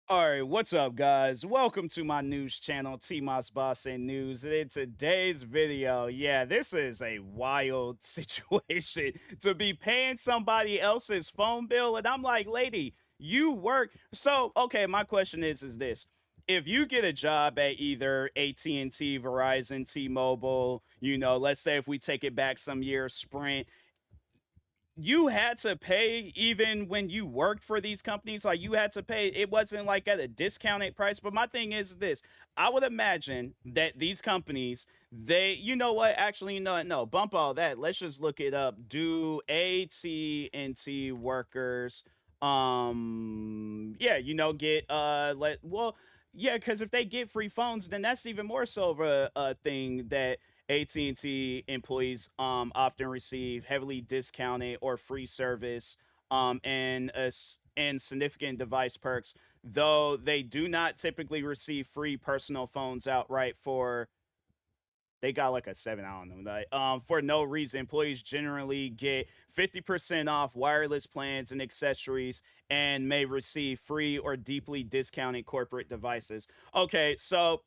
All right, what's up, guys? Welcome to my news channel, TMossBoss and News. And in today's video, yeah, this is a wild situation to be paying somebody else's phone bill. And I'm like, lady, you work. So, okay, my question is this. If you get a job at either AT&T, Verizon, T-Mobile, let's say if we take it back some years, Sprint, you had to pay even when you worked for these companies. Like, you had to pay. It wasn't like at a discounted price. But my thing is this: I would imagine that these companies, they, you know what, actually, you know what, no, bump all that, let's just look it up. Do AT&T workers yeah, get yeah, because if they get free phones, then that's even more so of a thing that AT&T employees often receive heavily discounted or free service and significant device perks, though they do not typically receive free personal phones outright for they got like a seven. I don't know. Like, for no reason, employees generally get 50% off wireless plans and accessories and may receive free or deeply discounted corporate devices. Okay, so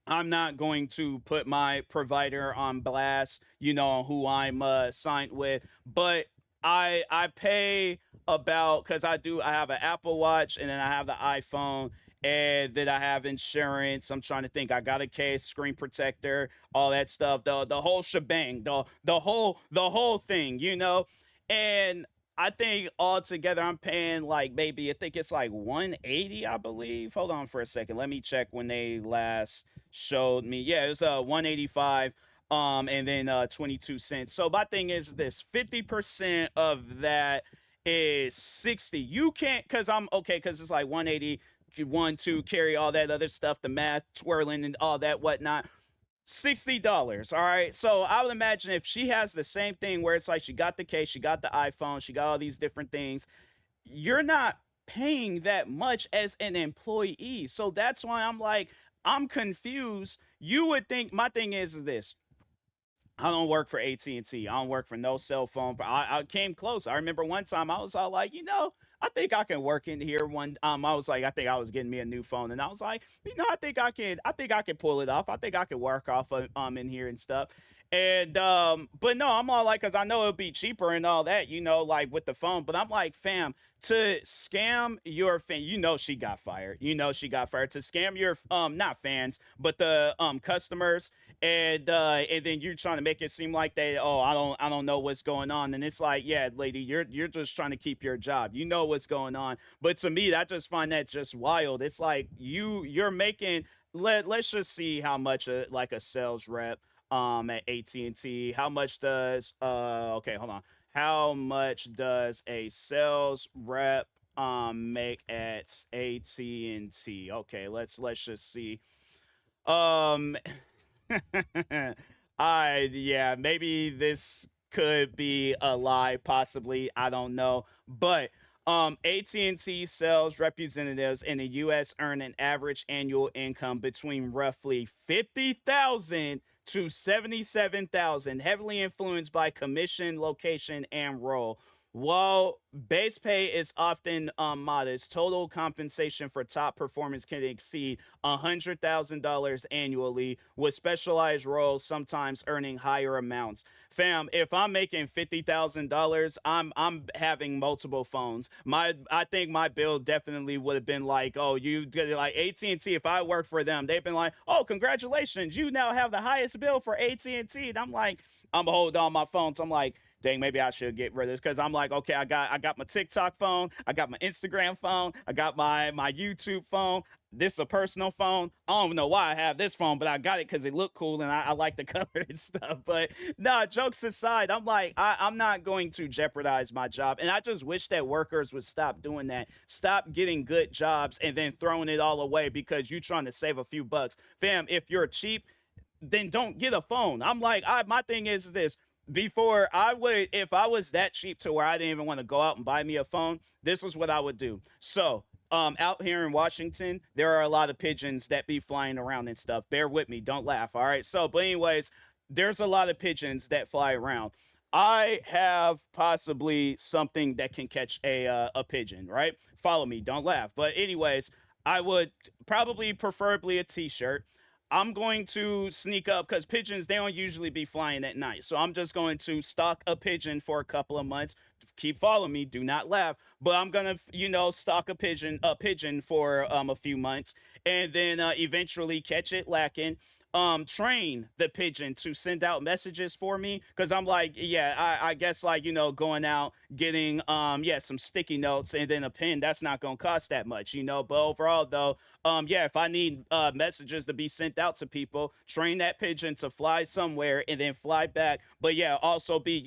I'm not going to put my provider on blast, who I'm signed with, but I pay about because I have an Apple Watch and then I have the iPhone and then I have insurance. I'm trying to think. I got a case, screen protector, all that stuff, the whole shebang, the whole thing, and I think altogether I'm paying like maybe I think it's like 180, I believe. Hold on for a second. Let me check when they last showed me. Yeah, it was 185 and then 22 cents. So my thing is this: 50% of that is 60. You can't cuz I'm okay cuz it's like 180 one two carry all that other stuff, the math twirling and all that whatnot. $60. All right. So I would imagine if she has the same thing where it's like she got the case, she got the iPhone, she got all these different things, you're not paying that much as an employee. So that's why I'm like, I'm confused. You would think my thing is this. I don't work for AT&T. I don't work for no cell phone. But I came close. I remember one time I was all like, I think I can work in here. I was like, I think I was getting me a new phone, and I was like, I think I can pull it off. I think I can work off of in here and stuff. And but no, I'm all like, cause I know it'll be cheaper and all that, like with the phone. But I'm like, fam, to scam your fan, she got fired. She got fired to scam your not fans, but the customers, and then you're trying to make it seem like they, oh, I don't know what's going on, and it's like, yeah, lady, you're just trying to keep your job. You know what's going on. But to me, I just find that just wild. It's like you're making. Let's just see how much like a sales rep at AT&T. How much does okay, hold on. How much does a sales rep make at AT&T? Okay, let's just see. Um I yeah, maybe this could be a lie, possibly. I don't know. But AT&T sales representatives in the US earn an average annual income between roughly 50,000 to 77,000, heavily influenced by commission, location, and role. While base pay is often modest, total compensation for top performance can exceed $100,000 annually, with specialized roles sometimes earning higher amounts. Fam, if I'm making $50,000, I'm having multiple phones. I think my bill definitely would have been like, oh, you like AT&T. If I worked for them, they've been like, oh, congratulations, you now have the highest bill for AT&T. And I'm like, I'm holding on my phones. I'm like, dang, maybe I should get rid of this because I'm like, okay, I got my TikTok phone, I got my Instagram phone, I got my YouTube phone. This is a personal phone. I don't know why I have this phone, but I got it because it looked cool and I like the color and stuff. But nah, jokes aside, I'm like, I'm not going to jeopardize my job. And I just wish that workers would stop doing that. Stop getting good jobs and then throwing it all away because you're trying to save a few bucks. Fam, if you're cheap, then don't get a phone. I'm like, my thing is this. Before I would, if I was that cheap to where I didn't even want to go out and buy me a phone, this is what I would do. So, out here in Washington, there are a lot of pigeons that be flying around and stuff. Bear with me, don't laugh. All right. So, but anyways, there's a lot of pigeons that fly around. I have possibly something that can catch a pigeon, right? Follow me, don't laugh. But anyways, I would probably preferably a t-shirt. I'm going to sneak up because pigeons, they don't usually be flying at night. So I'm just going to stock a pigeon for a couple of months. Keep following me, do not laugh. But I'm gonna, stock a pigeon for a few months, and then eventually catch it lacking, train the pigeon to send out messages for me, because I'm like, yeah, I guess, like, going out getting yeah, some sticky notes and then a pen, that's not gonna cost that much, but overall though, yeah, if I need messages to be sent out to people, train that pigeon to fly somewhere and then fly back. But yeah, also be,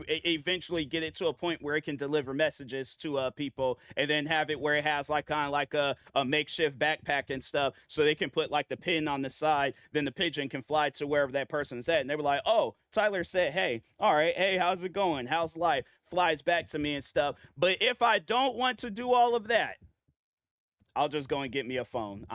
eventually get it to a point where it can deliver messages to people, and then have it where it has like kind of like a makeshift backpack and stuff, so they can put like the pin on the side, then the pigeon can fly to wherever that person's at, and they were like, oh, Tyler said, hey, all right, hey, how's it going, how's life, flies back to me and stuff. But if I don't want to do all of that, I'll just go and get me a phone.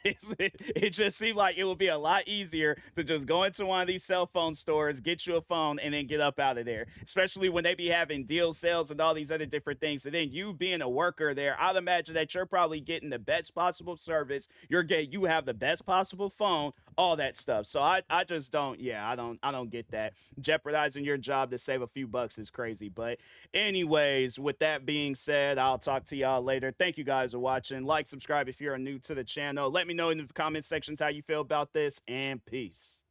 It just seemed like it would be a lot easier to just go into one of these cell phone stores, get you a phone, and then get up out of there. Especially when they be having deal sales and all these other different things. And then you being a worker there, I'd imagine that you're probably getting the best possible service. You have the best possible phone, all that stuff. So I just don't, yeah, I don't get that. Jeopardizing your job to save a few bucks is crazy. But anyways, with that being said, I'll talk to y'all later. Thank you guys for watching. Like, subscribe if you're new to the channel. Let me know in the comment sections how you feel about this, and peace.